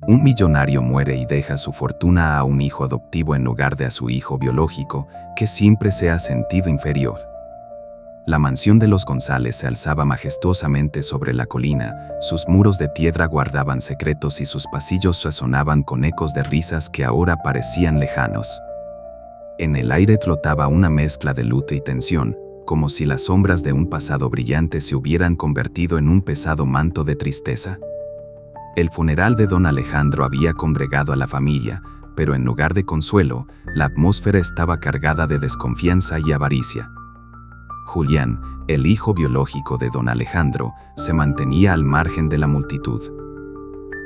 Un millonario muere y deja su fortuna a un hijo adoptivo en lugar de a su hijo biológico, que siempre se ha sentido inferior. La mansión de los González se alzaba majestuosamente sobre la colina, sus muros de piedra guardaban secretos y sus pasillos resonaban con ecos de risas que ahora parecían lejanos. En el aire flotaba una mezcla de luto y tensión, como si las sombras de un pasado brillante se hubieran convertido en un pesado manto de tristeza. El funeral de don Alejandro había congregado a la familia, pero en lugar de consuelo, la atmósfera estaba cargada de desconfianza y avaricia. Julián, el hijo biológico de don Alejandro, se mantenía al margen de la multitud.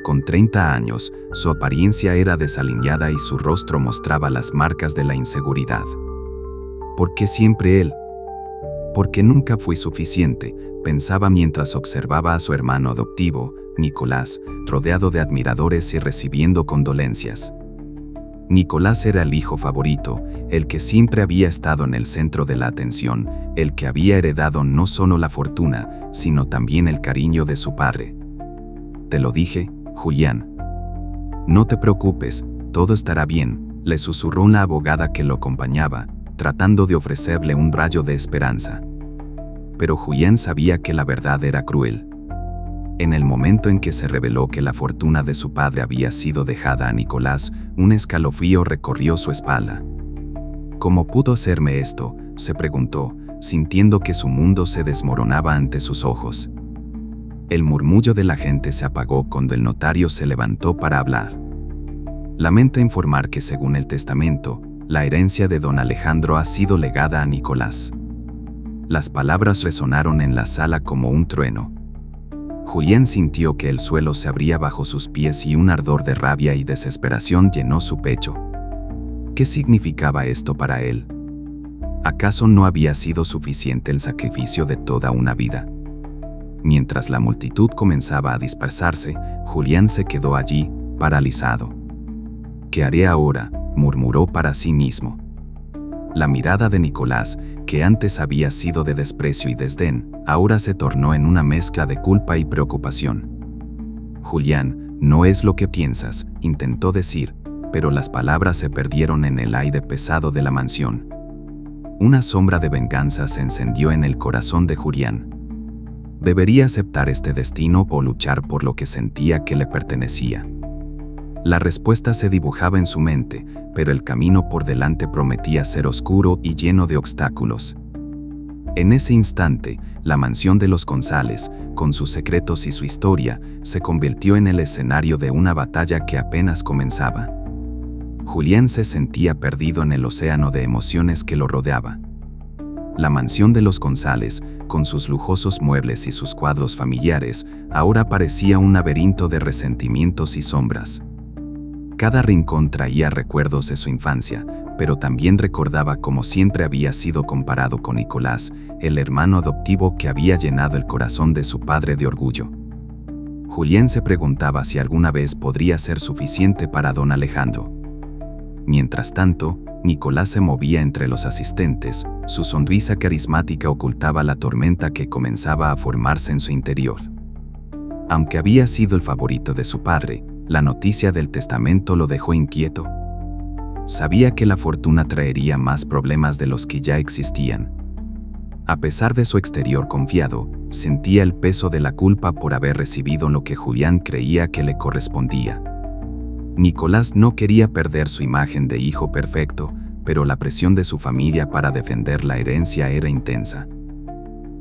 Con 30 años, su apariencia era desaliñada y su rostro mostraba las marcas de la inseguridad. ¿Por qué siempre él? Porque nunca fui suficiente, pensaba mientras observaba a su hermano adoptivo, Nicolás, rodeado de admiradores y recibiendo condolencias. Nicolás era el hijo favorito, el que siempre había estado en el centro de la atención, el que había heredado no solo la fortuna, sino también el cariño de su padre. «Te lo dije, Julián. No te preocupes, todo estará bien», le susurró la abogada que lo acompañaba, tratando de ofrecerle un rayo de esperanza. Pero Julián sabía que la verdad era cruel. En el momento en que se reveló que la fortuna de su padre había sido dejada a Nicolás, un escalofrío recorrió su espalda. ¿Cómo pudo hacerme esto?, se preguntó, sintiendo que su mundo se desmoronaba ante sus ojos. El murmullo de la gente se apagó cuando el notario se levantó para hablar. Lamenta informar que según el testamento, la herencia de don Alejandro ha sido legada a Nicolás. Las palabras resonaron en la sala como un trueno. Julián sintió que el suelo se abría bajo sus pies y un ardor de rabia y desesperación llenó su pecho. ¿Qué significaba esto para él? ¿Acaso no había sido suficiente el sacrificio de toda una vida? Mientras la multitud comenzaba a dispersarse, Julián se quedó allí, paralizado. «¿Qué haré ahora?», murmuró para sí mismo. La mirada de Nicolás, que antes había sido de desprecio y desdén, ahora se tornó en una mezcla de culpa y preocupación. «Julián, no es lo que piensas», intentó decir, pero las palabras se perdieron en el aire pesado de la mansión. Una sombra de venganza se encendió en el corazón de Julián. ¿Debería aceptar este destino o luchar por lo que sentía que le pertenecía? La respuesta se dibujaba en su mente, pero el camino por delante prometía ser oscuro y lleno de obstáculos. En ese instante, la mansión de los González, con sus secretos y su historia, se convirtió en el escenario de una batalla que apenas comenzaba. Julián se sentía perdido en el océano de emociones que lo rodeaba. La mansión de los González, con sus lujosos muebles y sus cuadros familiares, ahora parecía un laberinto de resentimientos y sombras. Cada rincón traía recuerdos de su infancia, pero también recordaba cómo siempre había sido comparado con Nicolás, el hermano adoptivo que había llenado el corazón de su padre de orgullo. Julián se preguntaba si alguna vez podría ser suficiente para don Alejandro. Mientras tanto, Nicolás se movía entre los asistentes, su sonrisa carismática ocultaba la tormenta que comenzaba a formarse en su interior. Aunque había sido el favorito de su padre, la noticia del testamento lo dejó inquieto. Sabía que la fortuna traería más problemas de los que ya existían. A pesar de su exterior confiado, sentía el peso de la culpa por haber recibido lo que Julián creía que le correspondía. Nicolás no quería perder su imagen de hijo perfecto, pero la presión de su familia para defender la herencia era intensa.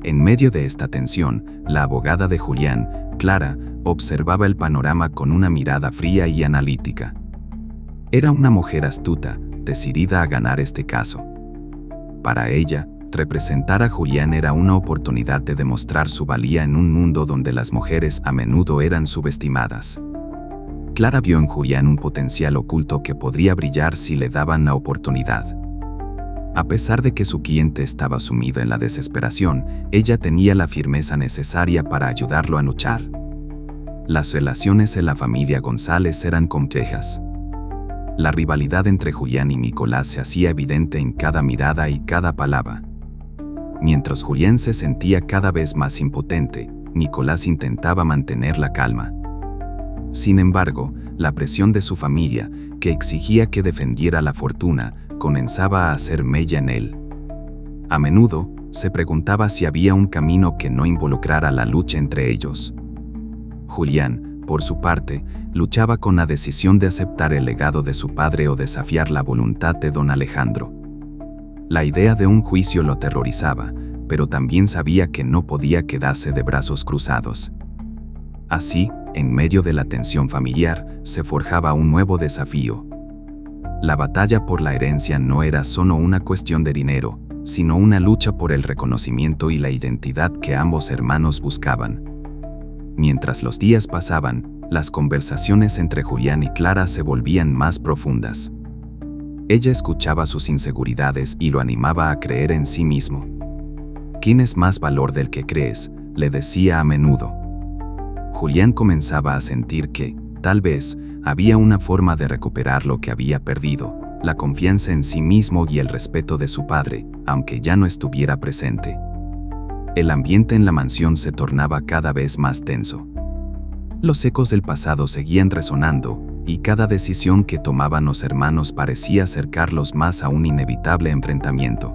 En medio de esta tensión, la abogada de Julián, Clara, observaba el panorama con una mirada fría y analítica. Era una mujer astuta, decidida a ganar este caso. Para ella, representar a Julián era una oportunidad de demostrar su valía en un mundo donde las mujeres a menudo eran subestimadas. Clara vio en Julián un potencial oculto que podría brillar si le daban la oportunidad. A pesar de que su cliente estaba sumido en la desesperación, ella tenía la firmeza necesaria para ayudarlo a luchar. Las relaciones en la familia González eran complejas. La rivalidad entre Julián y Nicolás se hacía evidente en cada mirada y cada palabra. Mientras Julián se sentía cada vez más impotente, Nicolás intentaba mantener la calma. Sin embargo, la presión de su familia, que exigía que defendiera la fortuna, comenzaba a hacer mella en él. A menudo, se preguntaba si había un camino que no involucrara la lucha entre ellos. Julián, por su parte, luchaba con la decisión de aceptar el legado de su padre o desafiar la voluntad de don Alejandro. La idea de un juicio lo aterrorizaba, pero también sabía que no podía quedarse de brazos cruzados. Así, en medio de la tensión familiar, se forjaba un nuevo desafío. La batalla por la herencia no era solo una cuestión de dinero, sino una lucha por el reconocimiento y la identidad que ambos hermanos buscaban. Mientras los días pasaban, las conversaciones entre Julián y Clara se volvían más profundas. Ella escuchaba sus inseguridades y lo animaba a creer en sí mismo. «¿Tienes más valor del que crees?», le decía a menudo. Julián comenzaba a sentir que, tal vez, había una forma de recuperar lo que había perdido, la confianza en sí mismo y el respeto de su padre, aunque ya no estuviera presente. El ambiente en la mansión se tornaba cada vez más tenso. Los ecos del pasado seguían resonando, y cada decisión que tomaban los hermanos parecía acercarlos más a un inevitable enfrentamiento.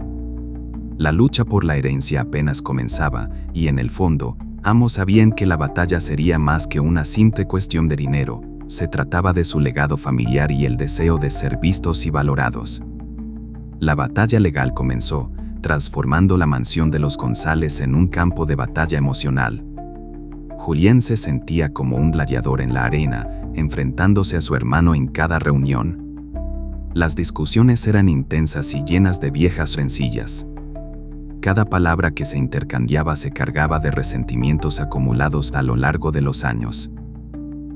La lucha por la herencia apenas comenzaba, y en el fondo, ambos sabían que la batalla sería más que una simple cuestión de dinero. Se trataba de su legado familiar y el deseo de ser vistos y valorados. La batalla legal comenzó, transformando la mansión de los González en un campo de batalla emocional. Julián se sentía como un gladiador en la arena, enfrentándose a su hermano en cada reunión. Las discusiones eran intensas y llenas de viejas rencillas. Cada palabra que se intercambiaba se cargaba de resentimientos acumulados a lo largo de los años.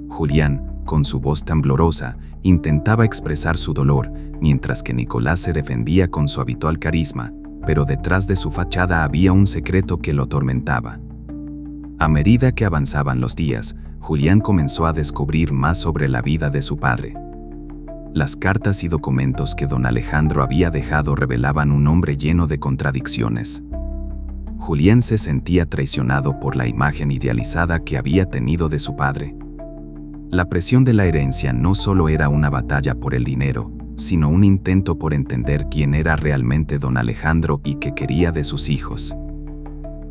Julián, con su voz temblorosa, intentaba expresar su dolor, mientras que Nicolás se defendía con su habitual carisma, pero detrás de su fachada había un secreto que lo atormentaba. A medida que avanzaban los días, Julián comenzó a descubrir más sobre la vida de su padre. Las cartas y documentos que don Alejandro había dejado revelaban un hombre lleno de contradicciones. Julián se sentía traicionado por la imagen idealizada que había tenido de su padre. La presión de la herencia no solo era una batalla por el dinero, sino un intento por entender quién era realmente don Alejandro y qué quería de sus hijos.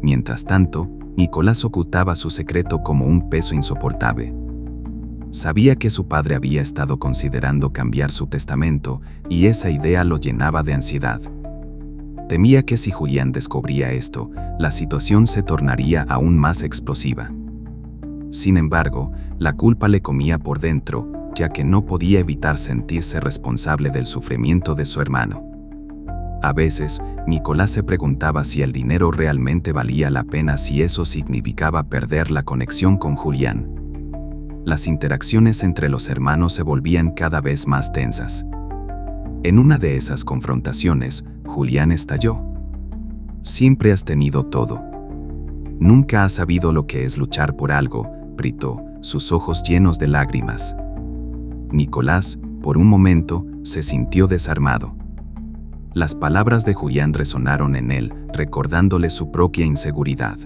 Mientras tanto, Nicolás ocultaba su secreto como un peso insoportable. Sabía que su padre había estado considerando cambiar su testamento, y esa idea lo llenaba de ansiedad. Temía que si Julián descubría esto, la situación se tornaría aún más explosiva. Sin embargo, la culpa le comía por dentro, ya que no podía evitar sentirse responsable del sufrimiento de su hermano. A veces, Nicolás se preguntaba si el dinero realmente valía la pena, si eso significaba perder la conexión con Julián. Las interacciones entre los hermanos se volvían cada vez más tensas. En una de esas confrontaciones, Julián estalló. «Siempre has tenido todo. Nunca has sabido lo que es luchar por algo», gritó, sus ojos llenos de lágrimas. Nicolás, por un momento, se sintió desarmado. Las palabras de Julián resonaron en él, recordándole su propia inseguridad.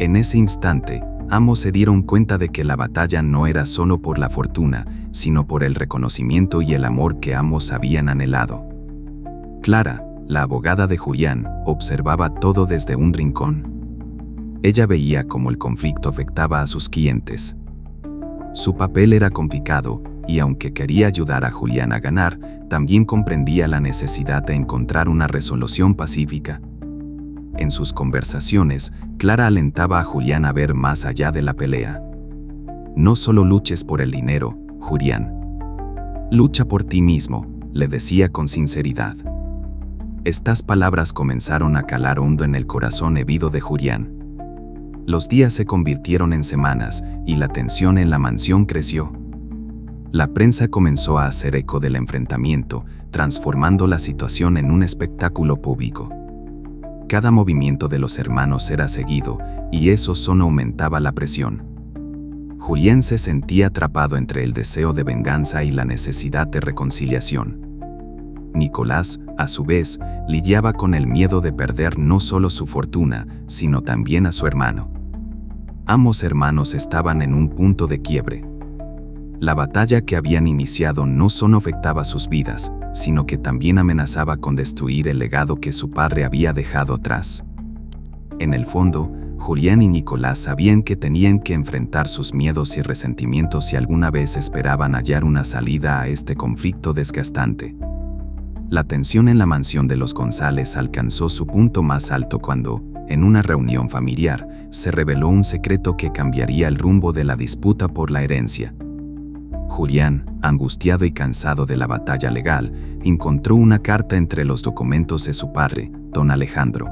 En ese instante, ambos se dieron cuenta de que la batalla no era solo por la fortuna, sino por el reconocimiento y el amor que ambos habían anhelado. Clara, la abogada de Julián, observaba todo desde un rincón. Ella veía cómo el conflicto afectaba a sus clientes. Su papel era complicado, y aunque quería ayudar a Julián a ganar, también comprendía la necesidad de encontrar una resolución pacífica. En sus conversaciones, Clara alentaba a Julián a ver más allá de la pelea. «No solo luches por el dinero, Julián. Lucha por ti mismo», le decía con sinceridad. Estas palabras comenzaron a calar hondo en el corazón herido de Julián. Los días se convirtieron en semanas, y la tensión en la mansión creció. La prensa comenzó a hacer eco del enfrentamiento, transformando la situación en un espectáculo público. Cada movimiento de los hermanos era seguido, y eso solo aumentaba la presión. Julián se sentía atrapado entre el deseo de venganza y la necesidad de reconciliación. Nicolás, a su vez, lidiaba con el miedo de perder no solo su fortuna, sino también a su hermano. Ambos hermanos estaban en un punto de quiebre. La batalla que habían iniciado no solo afectaba sus vidas, sino que también amenazaba con destruir el legado que su padre había dejado atrás. En el fondo, Julián y Nicolás sabían que tenían que enfrentar sus miedos y resentimientos si alguna vez esperaban hallar una salida a este conflicto desgastante. La tensión en la mansión de los González alcanzó su punto más alto cuando, en una reunión familiar, se reveló un secreto que cambiaría el rumbo de la disputa por la herencia. Julián, angustiado y cansado de la batalla legal, encontró una carta entre los documentos de su padre, don Alejandro.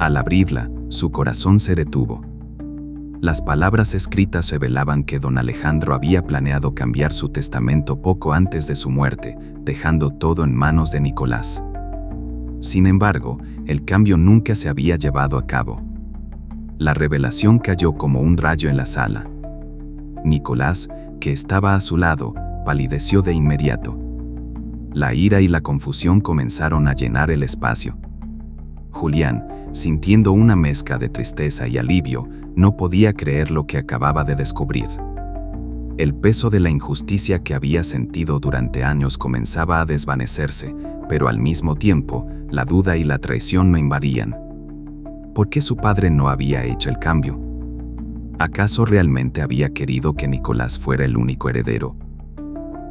Al abrirla, su corazón se detuvo. Las palabras escritas revelaban que don Alejandro había planeado cambiar su testamento poco antes de su muerte, dejando todo en manos de Nicolás. Sin embargo, el cambio nunca se había llevado a cabo. La revelación cayó como un rayo en la sala. Nicolás, que estaba a su lado, palideció de inmediato. La ira y la confusión comenzaron a llenar el espacio. Julián, sintiendo una mezcla de tristeza y alivio, no podía creer lo que acababa de descubrir. El peso de la injusticia que había sentido durante años comenzaba a desvanecerse, pero al mismo tiempo, la duda y la traición lo invadían. ¿Por qué su padre no había hecho el cambio? ¿Acaso realmente había querido que Nicolás fuera el único heredero?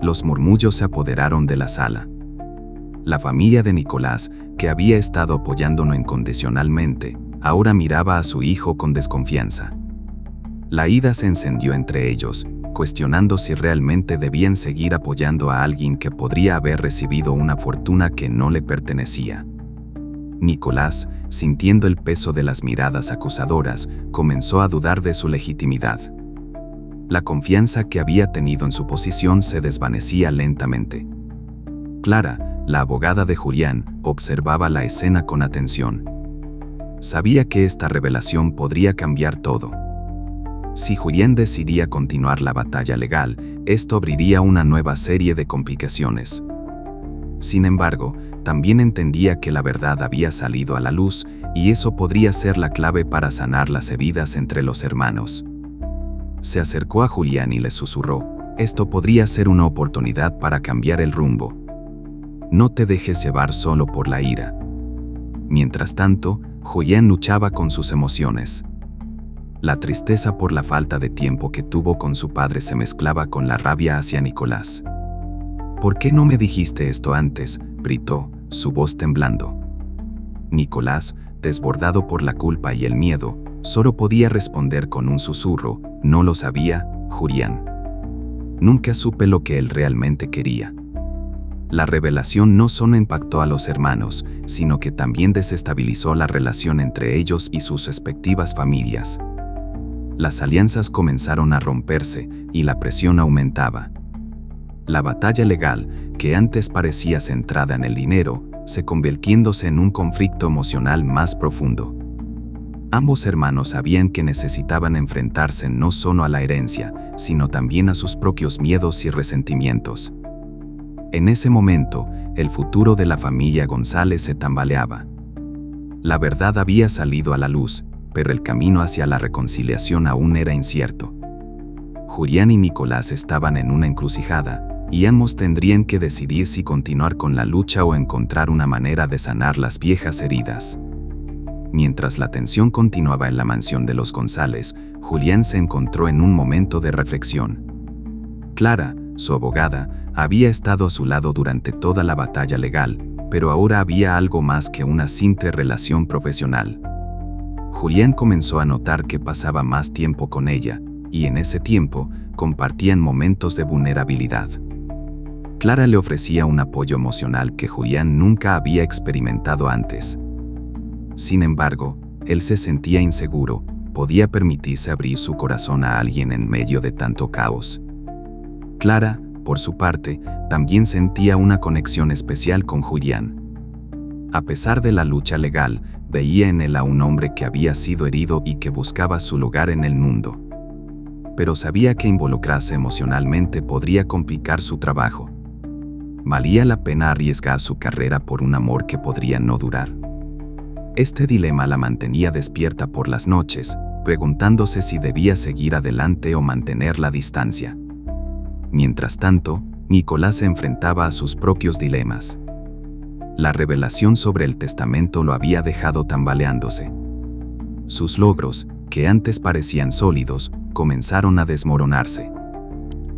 Los murmullos se apoderaron de la sala. La familia de Nicolás, que había estado apoyándolo incondicionalmente, ahora miraba a su hijo con desconfianza. La ira se encendió entre ellos, cuestionando si realmente debían seguir apoyando a alguien que podría haber recibido una fortuna que no le pertenecía. Nicolás, sintiendo el peso de las miradas acusadoras, comenzó a dudar de su legitimidad. La confianza que había tenido en su posición se desvanecía lentamente. Clara, la abogada de Julián, observaba la escena con atención. Sabía que esta revelación podría cambiar todo. Si Julián decidía continuar la batalla legal, esto abriría una nueva serie de complicaciones. Sin embargo, también entendía que la verdad había salido a la luz y eso podría ser la clave para sanar las heridas entre los hermanos. Se acercó a Julián y le susurró: esto podría ser una oportunidad para cambiar el rumbo. No te dejes llevar solo por la ira. Mientras tanto, Julián luchaba con sus emociones. La tristeza por la falta de tiempo que tuvo con su padre se mezclaba con la rabia hacia Nicolás. ¿Por qué no me dijiste esto antes?, gritó, su voz temblando. Nicolás, desbordado por la culpa y el miedo, solo podía responder con un susurro: no lo sabía, Julián. Nunca supe lo que él realmente quería. La revelación no solo impactó a los hermanos, sino que también desestabilizó la relación entre ellos y sus respectivas familias. Las alianzas comenzaron a romperse y la presión aumentaba. La batalla legal, que antes parecía centrada en el dinero, se convirtiéndose en un conflicto emocional más profundo. Ambos hermanos sabían que necesitaban enfrentarse no solo a la herencia, sino también a sus propios miedos y resentimientos. En ese momento, el futuro de la familia González se tambaleaba. La verdad había salido a la luz, pero el camino hacia la reconciliación aún era incierto. Julián y Nicolás estaban en una encrucijada, y ambos tendrían que decidir si continuar con la lucha o encontrar una manera de sanar las viejas heridas. Mientras la tensión continuaba en la mansión de los González, Julián se encontró en un momento de reflexión. Clara, su abogada, había estado a su lado durante toda la batalla legal, pero ahora había algo más que una simple relación profesional. Julián comenzó a notar que pasaba más tiempo con ella, y en ese tiempo, compartían momentos de vulnerabilidad. Clara le ofrecía un apoyo emocional que Julián nunca había experimentado antes. Sin embargo, él se sentía inseguro, podía permitirse abrir su corazón a alguien en medio de tanto caos. Clara, por su parte, también sentía una conexión especial con Julián. A pesar de la lucha legal, veía en él a un hombre que había sido herido y que buscaba su lugar en el mundo. Pero sabía que involucrarse emocionalmente podría complicar su trabajo. ¿Valía la pena arriesgar su carrera por un amor que podría no durar? Este dilema la mantenía despierta por las noches, preguntándose si debía seguir adelante o mantener la distancia. Mientras tanto, Nicolás se enfrentaba a sus propios dilemas. La revelación sobre el testamento lo había dejado tambaleándose. Sus logros, que antes parecían sólidos, comenzaron a desmoronarse.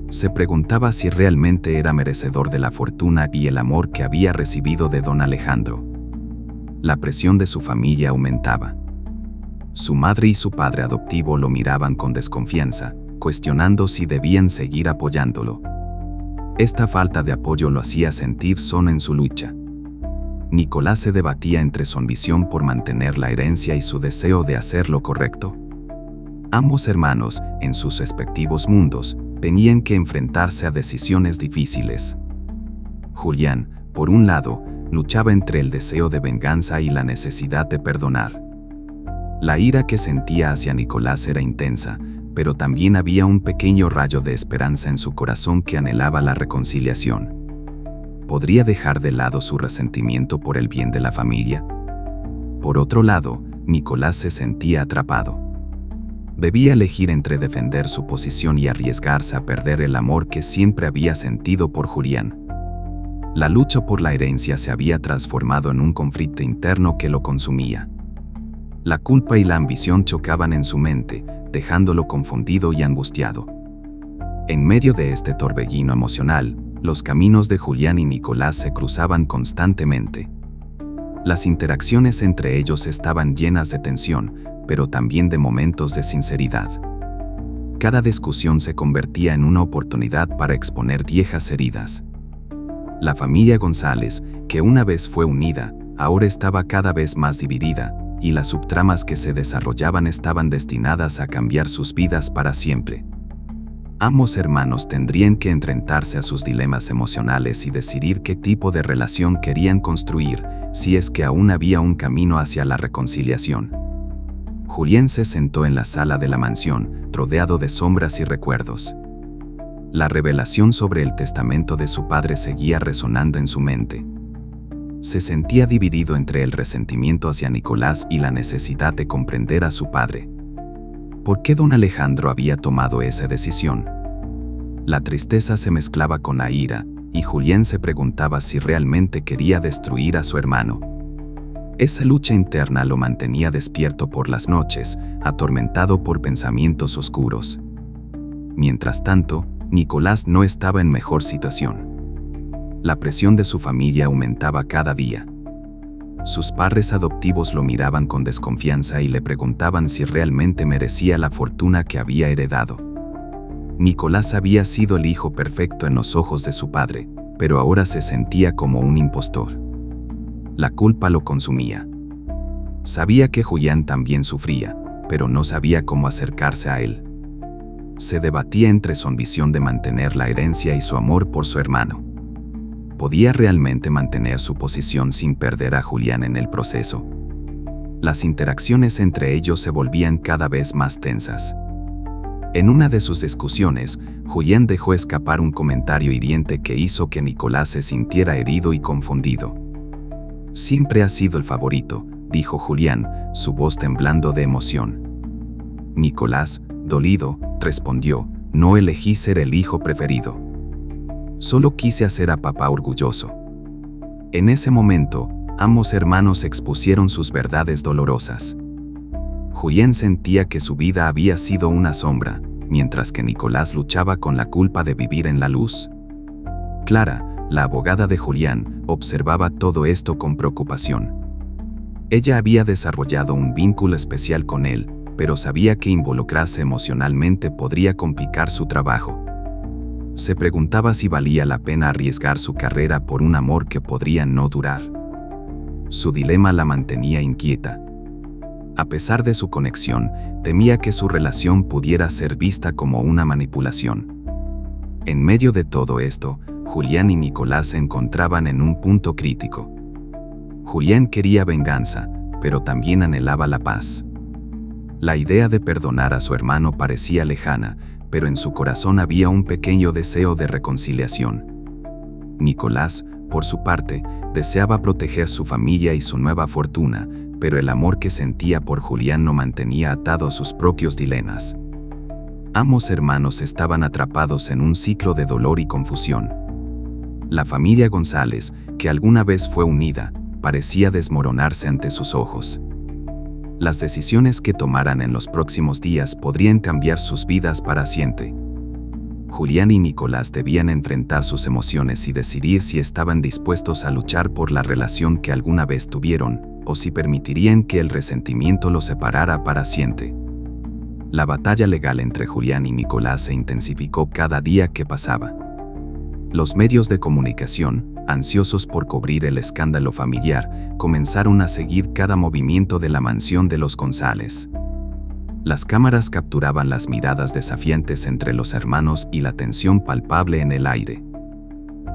Se preguntaba si realmente era merecedor de la fortuna y el amor que había recibido de don Alejandro. La presión de su familia aumentaba. Su madre y su padre adoptivo lo miraban con desconfianza, cuestionando si debían seguir apoyándolo. Esta falta de apoyo lo hacía sentir solo en su lucha. Nicolás se debatía entre su ambición por mantener la herencia y su deseo de hacer lo correcto. Ambos hermanos, en sus respectivos mundos, tenían que enfrentarse a decisiones difíciles. Julián, por un lado, luchaba entre el deseo de venganza y la necesidad de perdonar. La ira que sentía hacia Nicolás era intensa, pero también había un pequeño rayo de esperanza en su corazón que anhelaba la reconciliación. ¿Podría dejar de lado su resentimiento por el bien de la familia? Por otro lado, Nicolás se sentía atrapado. Debía elegir entre defender su posición y arriesgarse a perder el amor que siempre había sentido por Julián. La lucha por la herencia se había transformado en un conflicto interno que lo consumía. La culpa y la ambición chocaban en su mente, dejándolo confundido y angustiado. En medio de este torbellino emocional, los caminos de Julián y Nicolás se cruzaban constantemente. Las interacciones entre ellos estaban llenas de tensión, pero también de momentos de sinceridad. Cada discusión se convertía en una oportunidad para exponer viejas heridas. La familia González, que una vez fue unida, ahora estaba cada vez más dividida, y las subtramas que se desarrollaban estaban destinadas a cambiar sus vidas para siempre. Ambos hermanos tendrían que enfrentarse a sus dilemas emocionales y decidir qué tipo de relación querían construir, si es que aún había un camino hacia la reconciliación. Julián se sentó en la sala de la mansión, rodeado de sombras y recuerdos. La revelación sobre el testamento de su padre seguía resonando en su mente. Se sentía dividido entre el resentimiento hacia Nicolás y la necesidad de comprender a su padre. ¿Por qué don Alejandro había tomado esa decisión? La tristeza se mezclaba con la ira, y Julián se preguntaba si realmente quería destruir a su hermano. Esa lucha interna lo mantenía despierto por las noches, atormentado por pensamientos oscuros. Mientras tanto, Nicolás no estaba en mejor situación. La presión de su familia aumentaba cada día. Sus padres adoptivos lo miraban con desconfianza y le preguntaban si realmente merecía la fortuna que había heredado. Nicolás había sido el hijo perfecto en los ojos de su padre, pero ahora se sentía como un impostor. La culpa lo consumía. Sabía que Julián también sufría, pero no sabía cómo acercarse a él. Se debatía entre su ambición de mantener la herencia y su amor por su hermano. ¿Podía realmente mantener su posición sin perder a Julián en el proceso? Las interacciones entre ellos se volvían cada vez más tensas. En una de sus discusiones, Julián dejó escapar un comentario hiriente que hizo que Nicolás se sintiera herido y confundido. «Siempre has sido el favorito», dijo Julián, su voz temblando de emoción. Nicolás, dolido, respondió: «No elegí ser el hijo preferido. Solo quise hacer a papá orgulloso». En ese momento, ambos hermanos expusieron sus verdades dolorosas. Julián sentía que su vida había sido una sombra, mientras que Nicolás luchaba con la culpa de vivir en la luz. Clara, la abogada de Julián, observaba todo esto con preocupación. Ella había desarrollado un vínculo especial con él, pero sabía que involucrarse emocionalmente podría complicar su trabajo. Se preguntaba si valía la pena arriesgar su carrera por un amor que podría no durar. Su dilema la mantenía inquieta. A pesar de su conexión, temía que su relación pudiera ser vista como una manipulación. En medio de todo esto, Julián y Nicolás se encontraban en un punto crítico. Julián quería venganza, pero también anhelaba la paz. La idea de perdonar a su hermano parecía lejana, pero en su corazón había un pequeño deseo de reconciliación. Nicolás, por su parte, deseaba proteger su familia y su nueva fortuna, pero el amor que sentía por Julián lo mantenía atado a sus propios dilemas. Ambos hermanos estaban atrapados en un ciclo de dolor y confusión. La familia González, que alguna vez fue unida, parecía desmoronarse ante sus ojos. Las decisiones que tomaran en los próximos días podrían cambiar sus vidas para siempre. Julián y Nicolás debían enfrentar sus emociones y decidir si estaban dispuestos a luchar por la relación que alguna vez tuvieron, o si permitirían que el resentimiento los separara para siempre. La batalla legal entre Julián y Nicolás se intensificó cada día que pasaba. Los medios de comunicación, ansiosos por cubrir el escándalo familiar, comenzaron a seguir cada movimiento de la mansión de los González. Las cámaras capturaban las miradas desafiantes entre los hermanos y la tensión palpable en el aire.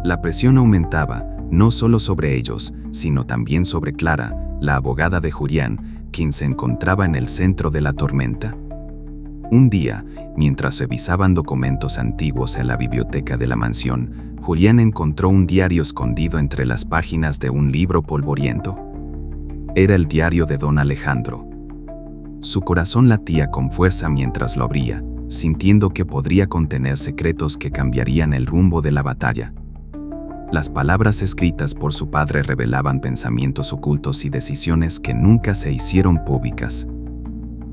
La presión aumentaba, no solo sobre ellos, sino también sobre Clara, la abogada de Julián, quien se encontraba en el centro de la tormenta. Un día, mientras revisaban documentos antiguos en la biblioteca de la mansión, Julián encontró un diario escondido entre las páginas de un libro polvoriento. Era el diario de don Alejandro. Su corazón latía con fuerza mientras lo abría, sintiendo que podría contener secretos que cambiarían el rumbo de la batalla. Las palabras escritas por su padre revelaban pensamientos ocultos y decisiones que nunca se hicieron públicas.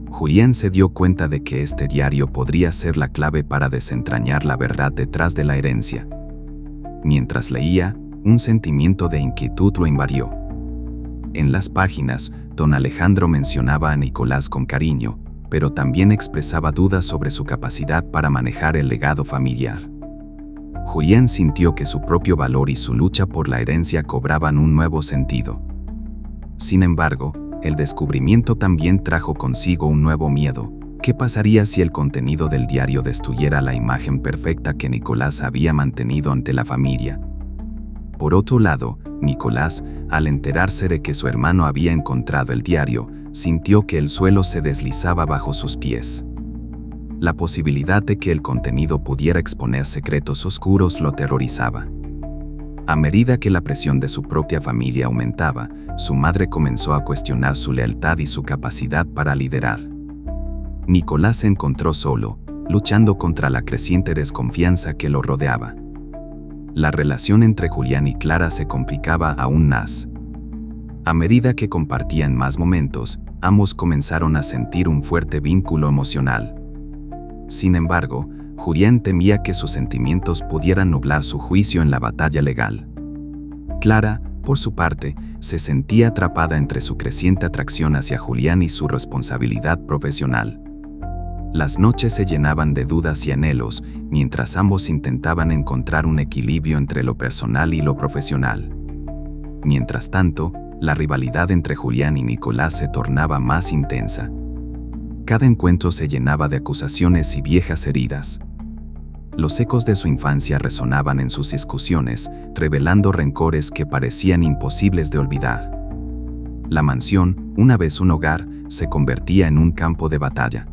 Julián se dio cuenta de que este diario podría ser la clave para desentrañar la verdad detrás de la herencia. Mientras leía, un sentimiento de inquietud lo invadió. En las páginas, don Alejandro mencionaba a Nicolás con cariño, pero también expresaba dudas sobre su capacidad para manejar el legado familiar. Julián sintió que su propio valor y su lucha por la herencia cobraban un nuevo sentido. Sin embargo, el descubrimiento también trajo consigo un nuevo miedo. ¿Qué pasaría si el contenido del diario destruyera la imagen perfecta que Nicolás había mantenido ante la familia? Por otro lado, Nicolás, al enterarse de que su hermano había encontrado el diario, sintió que el suelo se deslizaba bajo sus pies. La posibilidad de que el contenido pudiera exponer secretos oscuros lo aterrorizaba. A medida que la presión de su propia familia aumentaba, su madre comenzó a cuestionar su lealtad y su capacidad para liderar. Nicolás se encontró solo, luchando contra la creciente desconfianza que lo rodeaba. La relación entre Julián y Clara se complicaba aún más. A medida que compartían más momentos, ambos comenzaron a sentir un fuerte vínculo emocional. Sin embargo, Julián temía que sus sentimientos pudieran nublar su juicio en la batalla legal. Clara, por su parte, se sentía atrapada entre su creciente atracción hacia Julián y su responsabilidad profesional. Las noches se llenaban de dudas y anhelos, mientras ambos intentaban encontrar un equilibrio entre lo personal y lo profesional. Mientras tanto, la rivalidad entre Julián y Nicolás se tornaba más intensa. Cada encuentro se llenaba de acusaciones y viejas heridas. Los ecos de su infancia resonaban en sus discusiones, revelando rencores que parecían imposibles de olvidar. La mansión, una vez un hogar, se convertía en un campo de batalla.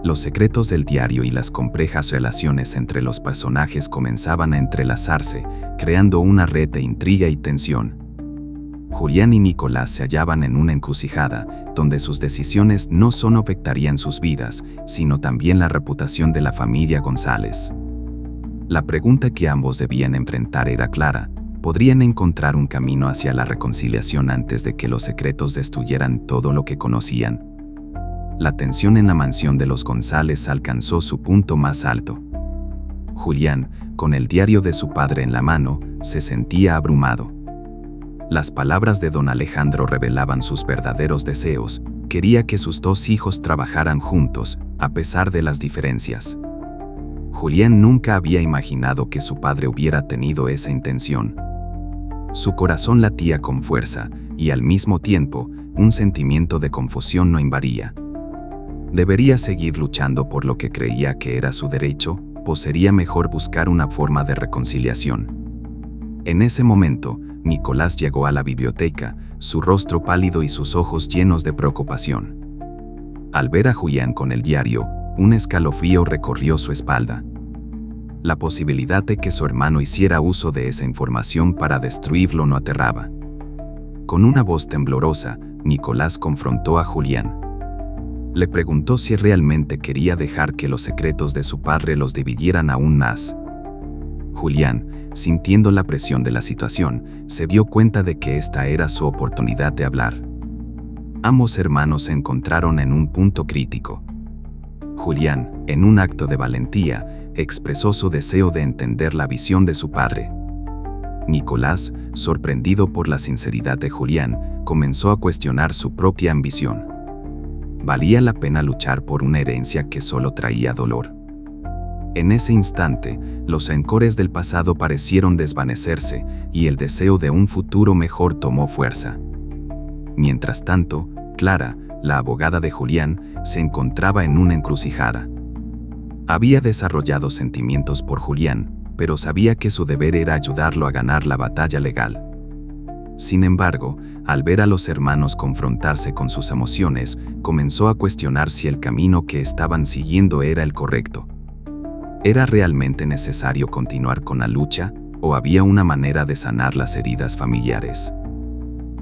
Los secretos del diario y las complejas relaciones entre los personajes comenzaban a entrelazarse, creando una red de intriga y tensión. Julián y Nicolás se hallaban en una encrucijada, donde sus decisiones no solo afectarían sus vidas, sino también la reputación de la familia González. La pregunta que ambos debían enfrentar era clara: ¿podrían encontrar un camino hacia la reconciliación antes de que los secretos destruyeran todo lo que conocían? La tensión en la mansión de los González alcanzó su punto más alto. Julián, con el diario de su padre en la mano, se sentía abrumado. Las palabras de don Alejandro revelaban sus verdaderos deseos. Quería que sus dos hijos trabajaran juntos, a pesar de las diferencias. Julián nunca había imaginado que su padre hubiera tenido esa intención. Su corazón latía con fuerza, y al mismo tiempo, un sentimiento de confusión lo invadía. ¿Debería seguir luchando por lo que creía que era su derecho, o sería mejor buscar una forma de reconciliación? En ese momento, Nicolás llegó a la biblioteca, su rostro pálido y sus ojos llenos de preocupación. Al ver a Julián con el diario, un escalofrío recorrió su espalda. La posibilidad de que su hermano hiciera uso de esa información para destruirlo lo aterraba. Con una voz temblorosa, Nicolás confrontó a Julián. Le preguntó si realmente quería dejar que los secretos de su padre los dividieran aún más. Julián, sintiendo la presión de la situación, se dio cuenta de que esta era su oportunidad de hablar. Ambos hermanos se encontraron en un punto crítico. Julián, en un acto de valentía, expresó su deseo de entender la visión de su padre. Nicolás, sorprendido por la sinceridad de Julián, comenzó a cuestionar su propia ambición. ¿Valía la pena luchar por una herencia que solo traía dolor? En ese instante, los rencores del pasado parecieron desvanecerse y el deseo de un futuro mejor tomó fuerza. Mientras tanto, Clara, la abogada de Julián, se encontraba en una encrucijada. Había desarrollado sentimientos por Julián, pero sabía que su deber era ayudarlo a ganar la batalla legal. Sin embargo, al ver a los hermanos confrontarse con sus emociones, comenzó a cuestionar si el camino que estaban siguiendo era el correcto. ¿Era realmente necesario continuar con la lucha, o había una manera de sanar las heridas familiares?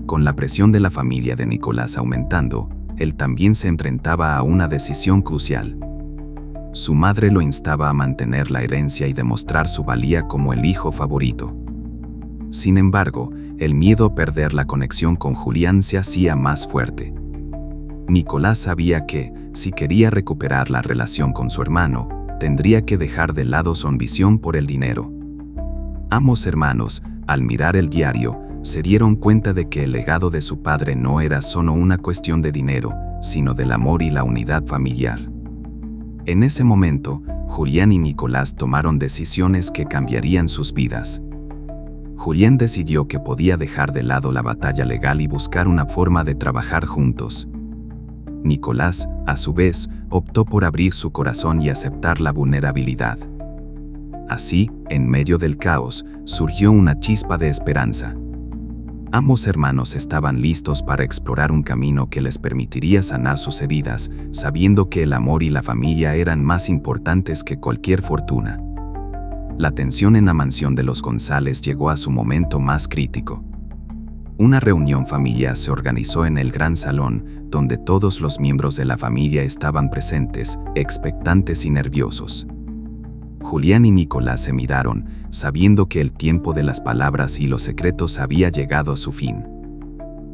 Con la presión de la familia de Nicolás aumentando, él también se enfrentaba a una decisión crucial. Su madre lo instaba a mantener la herencia y demostrar su valía como el hijo favorito. Sin embargo, el miedo a perder la conexión con Julián se hacía más fuerte. Nicolás sabía que, si quería recuperar la relación con su hermano, tendría que dejar de lado su ambición por el dinero. Ambos hermanos, al mirar el diario, se dieron cuenta de que el legado de su padre no era solo una cuestión de dinero, sino del amor y la unidad familiar. En ese momento, Julián y Nicolás tomaron decisiones que cambiarían sus vidas. Julián decidió que podía dejar de lado la batalla legal y buscar una forma de trabajar juntos. Nicolás, a su vez, optó por abrir su corazón y aceptar la vulnerabilidad. Así, en medio del caos, surgió una chispa de esperanza. Ambos hermanos estaban listos para explorar un camino que les permitiría sanar sus heridas, sabiendo que el amor y la familia eran más importantes que cualquier fortuna. La tensión en la mansión de los González llegó a su momento más crítico. Una reunión familiar se organizó en el gran salón, donde todos los miembros de la familia estaban presentes, expectantes y nerviosos. Julián y Nicolás se miraron, sabiendo que el tiempo de las palabras y los secretos había llegado a su fin.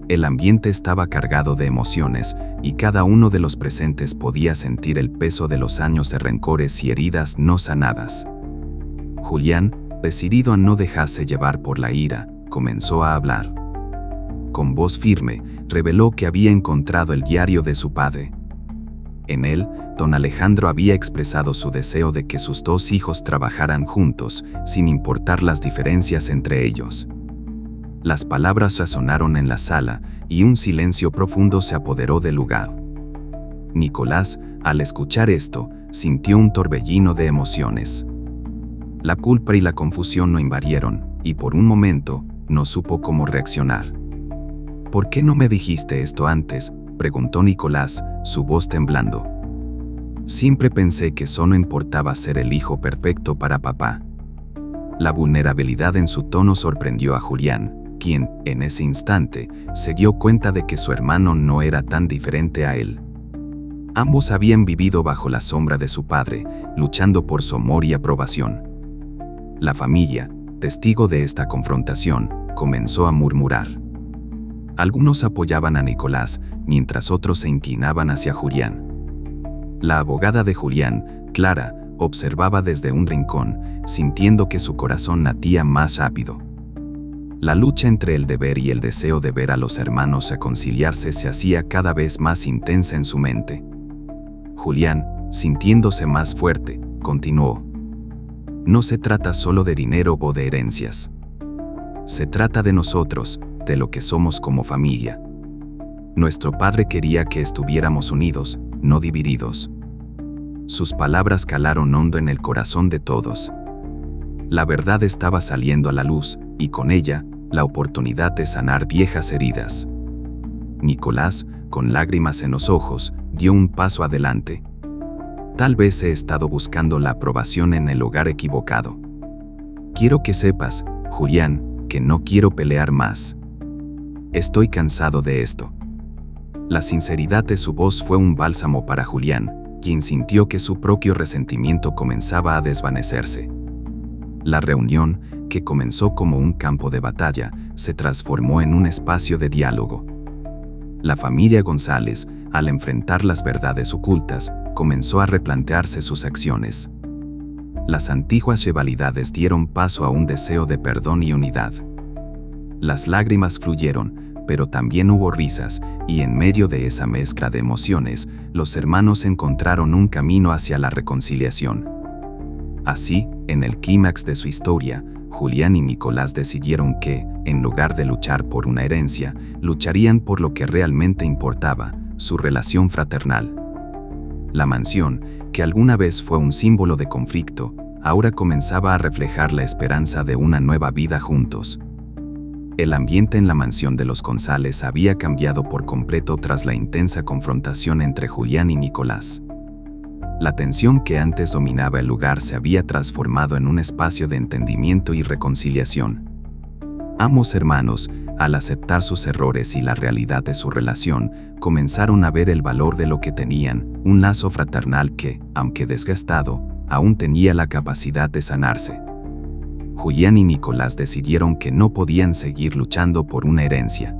El ambiente estaba cargado de emociones, y cada uno de los presentes podía sentir el peso de los años de rencores y heridas no sanadas. Julián, decidido a no dejarse llevar por la ira, comenzó a hablar. Con voz firme, reveló que había encontrado el diario de su padre. En él, don Alejandro había expresado su deseo de que sus dos hijos trabajaran juntos, sin importar las diferencias entre ellos. Las palabras resonaron en la sala, y un silencio profundo se apoderó del lugar. Nicolás, al escuchar esto, sintió un torbellino de emociones. La culpa y la confusión lo invadieron, y por un momento, no supo cómo reaccionar. ¿Por qué no me dijiste esto antes?, preguntó Nicolás, su voz temblando. Siempre pensé que solo importaba ser el hijo perfecto para papá. La vulnerabilidad en su tono sorprendió a Julián, quien, en ese instante, se dio cuenta de que su hermano no era tan diferente a él. Ambos habían vivido bajo la sombra de su padre, luchando por su amor y aprobación. La familia, testigo de esta confrontación, comenzó a murmurar. Algunos apoyaban a Nicolás, mientras otros se inclinaban hacia Julián. La abogada de Julián, Clara, observaba desde un rincón, sintiendo que su corazón latía más rápido. La lucha entre el deber y el deseo de ver a los hermanos reconciliarse se hacía cada vez más intensa en su mente. Julián, sintiéndose más fuerte, continuó. No se trata solo de dinero o de herencias. Se trata de nosotros, de lo que somos como familia. Nuestro padre quería que estuviéramos unidos, no divididos. Sus palabras calaron hondo en el corazón de todos. La verdad estaba saliendo a la luz, y con ella, la oportunidad de sanar viejas heridas. Nicolás, con lágrimas en los ojos, dio un paso adelante. Tal vez he estado buscando la aprobación en el lugar equivocado. Quiero que sepas, Julián, que no quiero pelear más. Estoy cansado de esto. La sinceridad de su voz fue un bálsamo para Julián, quien sintió que su propio resentimiento comenzaba a desvanecerse. La reunión, que comenzó como un campo de batalla, se transformó en un espacio de diálogo. La familia González, al enfrentar las verdades ocultas, comenzó a replantearse sus acciones. Las antiguas rivalidades dieron paso a un deseo de perdón y unidad. Las lágrimas fluyeron, pero también hubo risas, y en medio de esa mezcla de emociones, los hermanos encontraron un camino hacia la reconciliación. Así, en el clímax de su historia, Julián y Nicolás decidieron que, en lugar de luchar por una herencia, lucharían por lo que realmente importaba, su relación fraternal. La mansión, que alguna vez fue un símbolo de conflicto, ahora comenzaba a reflejar la esperanza de una nueva vida juntos. El ambiente en la mansión de los González había cambiado por completo tras la intensa confrontación entre Julián y Nicolás. La tensión que antes dominaba el lugar se había transformado en un espacio de entendimiento y reconciliación. Ambos hermanos, al aceptar sus errores y la realidad de su relación, comenzaron a ver el valor de lo que tenían, un lazo fraternal que, aunque desgastado, aún tenía la capacidad de sanarse. Julián y Nicolás decidieron que no podían seguir luchando por una herencia.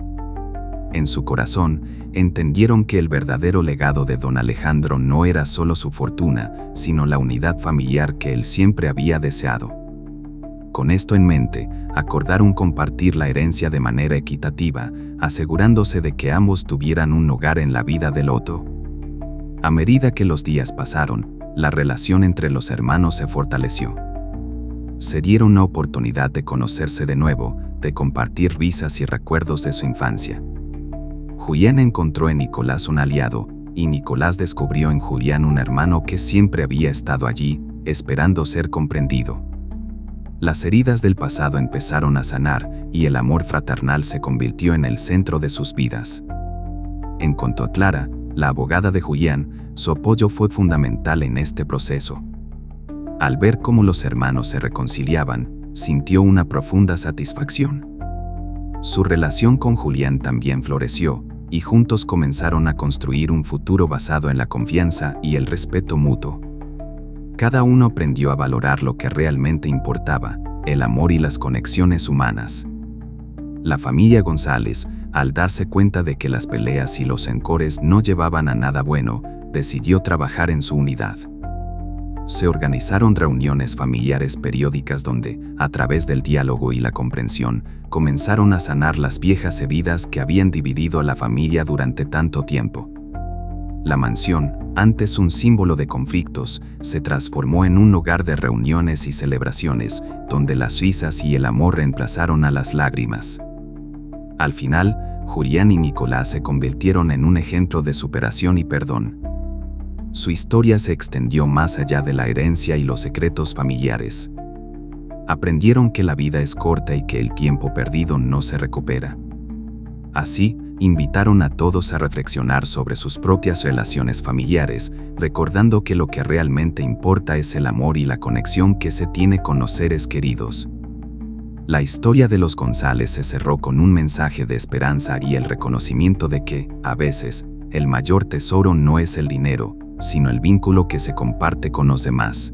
En su corazón, entendieron que el verdadero legado de don Alejandro no era solo su fortuna, sino la unidad familiar que él siempre había deseado. Con esto en mente, acordaron compartir la herencia de manera equitativa, asegurándose de que ambos tuvieran un lugar en la vida del otro. A medida que los días pasaron, la relación entre los hermanos se fortaleció. Se dieron la oportunidad de conocerse de nuevo, de compartir risas y recuerdos de su infancia. Julián encontró en Nicolás un aliado, y Nicolás descubrió en Julián un hermano que siempre había estado allí, esperando ser comprendido. Las heridas del pasado empezaron a sanar, y el amor fraternal se convirtió en el centro de sus vidas. En cuanto a Clara, la abogada de Julián, su apoyo fue fundamental en este proceso. Al ver cómo los hermanos se reconciliaban, sintió una profunda satisfacción. Su relación con Julián también floreció, y juntos comenzaron a construir un futuro basado en la confianza y el respeto mutuo. Cada uno aprendió a valorar lo que realmente importaba, el amor y las conexiones humanas. La familia González, al darse cuenta de que las peleas y los rencores no llevaban a nada bueno, decidió trabajar en su unidad. Se organizaron reuniones familiares periódicas donde, a través del diálogo y la comprensión, comenzaron a sanar las viejas heridas que habían dividido a la familia durante tanto tiempo. La mansión, antes un símbolo de conflictos, se transformó en un lugar de reuniones y celebraciones, donde las risas y el amor reemplazaron a las lágrimas. Al final, Julián y Nicolás se convirtieron en un ejemplo de superación y perdón. Su historia se extendió más allá de la herencia y los secretos familiares. Aprendieron que la vida es corta y que el tiempo perdido no se recupera. Así, invitaron a todos a reflexionar sobre sus propias relaciones familiares, recordando que lo que realmente importa es el amor y la conexión que se tiene con los seres queridos. La historia de los González se cerró con un mensaje de esperanza y el reconocimiento de que, a veces, el mayor tesoro no es el dinero, sino el vínculo que se comparte con los demás.